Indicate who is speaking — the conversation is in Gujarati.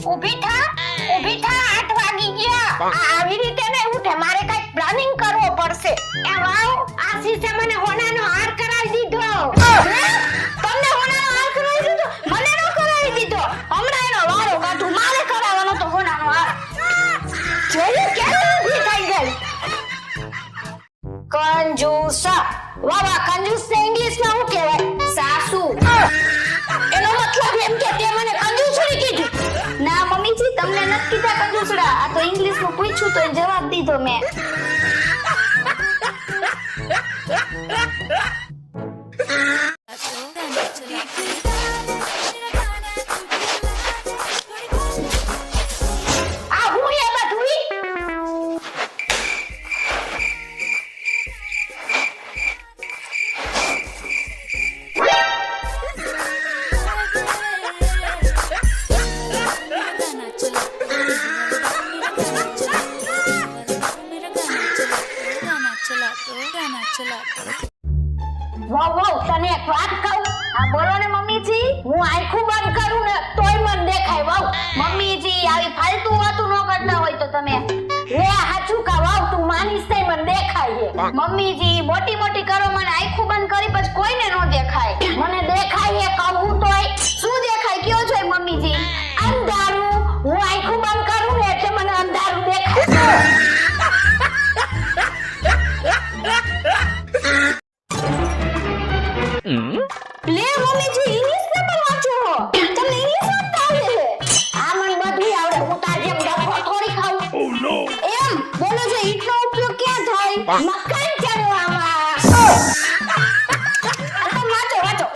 Speaker 1: ઊભી થા 8 વાગી ગયા. આવી રીતે ને ઉઠે, મારે કઈ પ્લાનિંગ કરવો પડશે. એ વાવ, આશીષે મને હોનાનો હાર કરાવી દીધો. તમને હોનાનો હાર કરાવી દીધો? મને નો કરાવી દીધો. હમણાં એનો વારો કાઢું, મારે કરાવવાનો તો હોનાનો હાર. જોયું કેમ ઊભી થઈ ગઈ? કંજૂસા. વાહ, કંજૂસ ને ઇંગ્લિશમાં શું કહેવાય? સાસુ. એનો મતલબ એમ કે તે મને કંજૂસડી કીધી.
Speaker 2: ના મમ્મીજી, તમને નથી કીધા કંજૂસડા. આ તો ઇંગ્લિશમાં પૂછ્યું તો જવાબ દીધો મેં.
Speaker 1: આ હું એ બધુંય? વાવ વાવ, તને એક વાત કહું?
Speaker 2: હા બોલો ને મમ્મીજી.
Speaker 1: હું આંખું બંધ કરું ને તોય મને દેખાય. વાવ
Speaker 2: મમ્મીજી, આવી ફાલતુ વાતો ન કરતા હોય તો તમે.
Speaker 1: લે હાચું કા? વાવ તું માનીશ તઈ મને દેખાય છે.
Speaker 2: મમ્મીજી, મોટી મોટી કરો, મને આંખો બંધ કરી પછી કોઈને ન દેખાય.
Speaker 1: મને દેખાય એ કહું તોય.
Speaker 2: શું દેખાય કયો છો મમ્મીજી?
Speaker 1: અંધારું. હું આંખું બંધ કરું ને એટલે મને અંધારું દેખાય. લે મમ્મીજી, ઇંગ્લિશ પેપર વાંચો છો? તમને ઇંગ્લિશ વાંચતા આવડે છે? આ મને બધું આવડે. હું તાર જેમ ડફો થોડી ખાઉં. એમ બોલો છો, ઈટનો ઉપયોગ ક્યાં થાય? મકાન ચડવામાં. આ તો વાંચો.